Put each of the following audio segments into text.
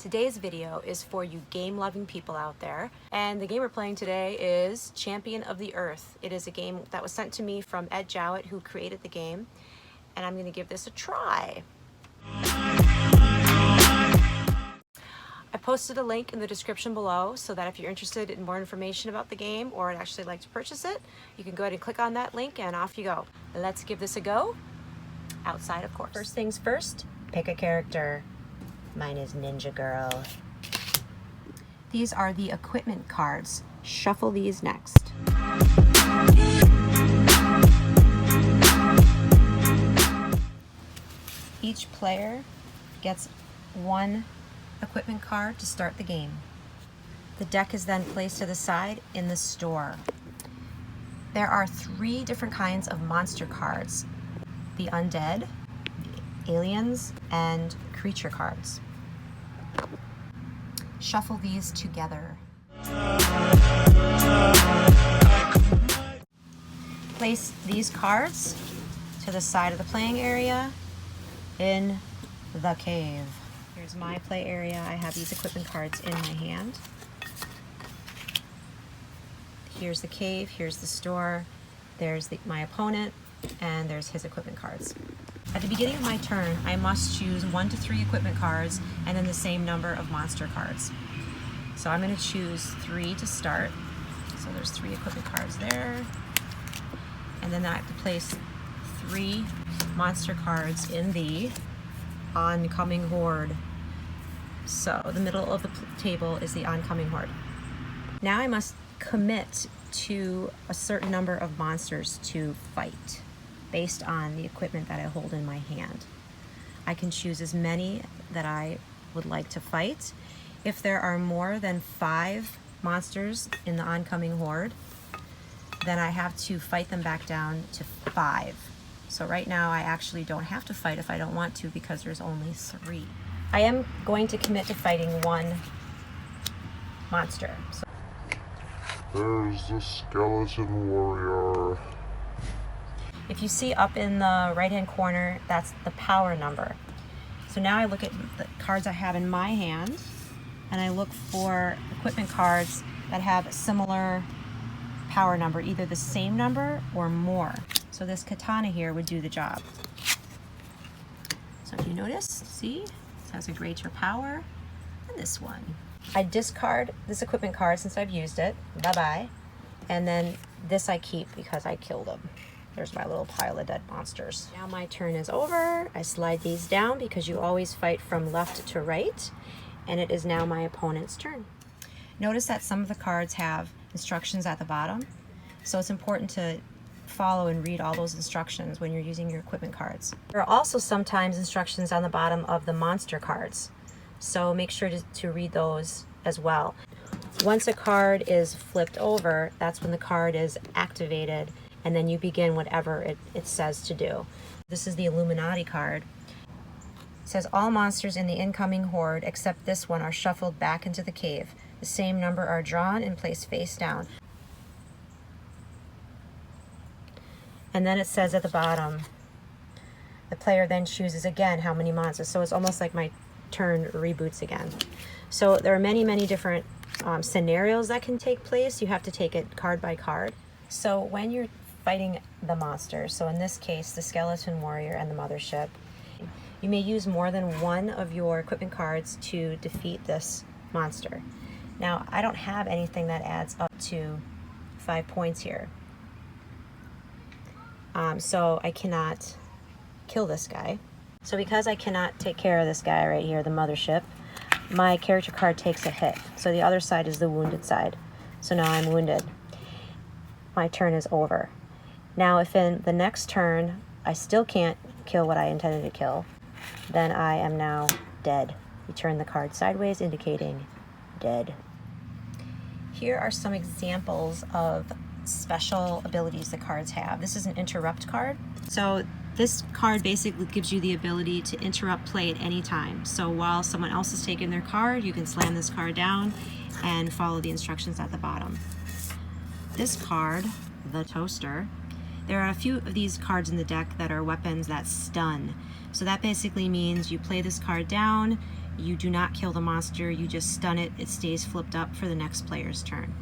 Today's video is for you game-loving people out there, and the game we're playing today is Champion of the Earth. It is a game that was sent to me from Ed Jowett, who created the game, and I'm going to give this a try. I posted a link in the description below so that if you're interested in more information about the game or would actually like to purchase it, you can go ahead and click on that link and off you go. Let's give this a go. Outside, of course. First things first, pick a character. Mine is Ninja Girl. These are the equipment cards. Shuffle these next. Each player gets one equipment card to start the game. The deck is then placed to the side in the store. There are 3 different kinds of monster cards: the undead, the aliens, and creature cards. Shuffle these together. Place these cards to the side of the playing area in the cave. Here's my play area. I have these equipment cards in my hand. Here's the cave, here's the store, there's my opponent, and there's his equipment cards. At the beginning of my turn, I must choose 1 to 3 equipment cards and then the same number of monster cards. So I'm going to choose 3 to start. So there's 3 equipment cards there. And then I have to place 3 monster cards in the oncoming horde. So the middle of the table is the oncoming horde. Now I must commit to a certain number of monsters to fight based on the equipment that I hold in my hand. I can choose as many that I would like to fight. If there are more than 5 monsters in the oncoming horde, then I have to fight them back down to 5. So right now I actually don't have to fight if I don't want to because there's only 3. I am going to commit to fighting 1 monster. So there's the skeleton warrior. if you see up in the right-hand corner, that's the power number. So now I look at the cards I have in my hand, and I look for equipment cards that have a similar power number, either the same number or more. So this katana here would do the job. So if you notice, see, it has a greater power than this one. I discard this equipment card since I've used it. Bye-bye. And then this I keep because I killed them. There's my little pile of dead monsters. Now my turn is over. I slide these down because you always fight from left to right. And it is now my opponent's turn. Notice that some of the cards have instructions at the bottom. So it's important to follow and read all those instructions when you're using your equipment cards. There are also sometimes instructions on the bottom of the monster cards. So make sure to read those as well. Once a card is flipped over, that's when the card is activated, and then you begin whatever it says to do. This is the Illuminati card. It says all monsters in the incoming horde except this one are shuffled back into the cave. The same number are drawn and placed face down. And then it says at the bottom, the player then chooses again how many monsters. So it's almost like my turn reboots again. So there are many, many different scenarios that can take place. You have to take it card by card. So when you're fighting the monsters, so in this case, the skeleton warrior and the mothership, you may use more than one of your equipment cards to defeat this monster. Now, I don't have anything that adds up to 5 points here. So I cannot kill this guy. So because I cannot take care of this guy right here, the mothership, my character card takes a hit. So the other side is the wounded side. So now I'm wounded. My turn is over. Now if in the next turn I still can't kill what I intended to kill, then I am now dead. You turn the card sideways, indicating dead. Here are some examples of special abilities the cards have. This is an interrupt card. So this card basically gives you the ability to interrupt play at any time. So while someone else is taking their card, you can slam this card down and follow the instructions at the bottom. This card, the toaster, there are a few of these cards in the deck that are weapons that stun. So that basically means you play this card down, You do not kill the monster, you just stun it. It stays flipped up for the next player's turn.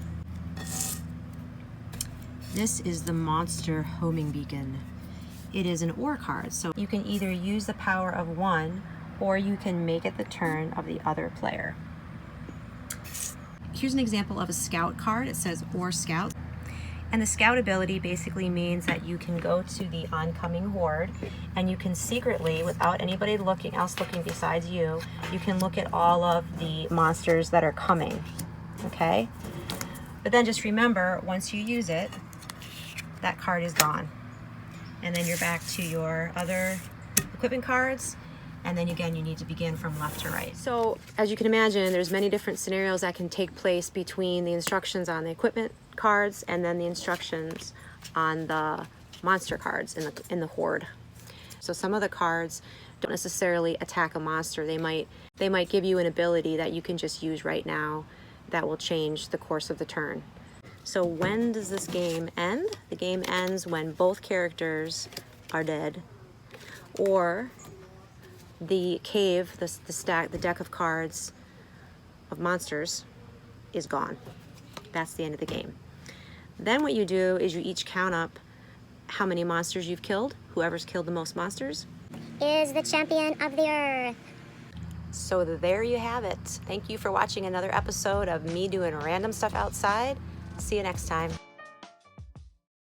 This is the Monster Homing Beacon. It is an or card, so you can either use the power of one or you can make it the turn of the other player. Here's an example of a scout card. It says or scout. And the scout ability basically means that you can go to the oncoming horde and you can secretly, without anybody else looking besides you, you can look at all of the monsters that are coming, okay? But then just remember, once you use it, that card is gone. And then you're back to your other equipment cards, and then again, you need to begin from left to right. So as you can imagine, there's many different scenarios that can take place between the instructions on the equipment cards and then the instructions on the monster cards in the horde. So some of the cards don't necessarily attack a monster. They might give you an ability that you can just use right now that will change the course of the turn. So when does this game end? The game ends when both characters are dead, or the cave, the deck of cards of monsters is gone. That's the end of the game. Then what you do is you each count up how many monsters you've killed. Whoever's killed the most monsters is the champion of the earth. So there you have it. Thank you for watching another episode of me doing random stuff outside. See you next time.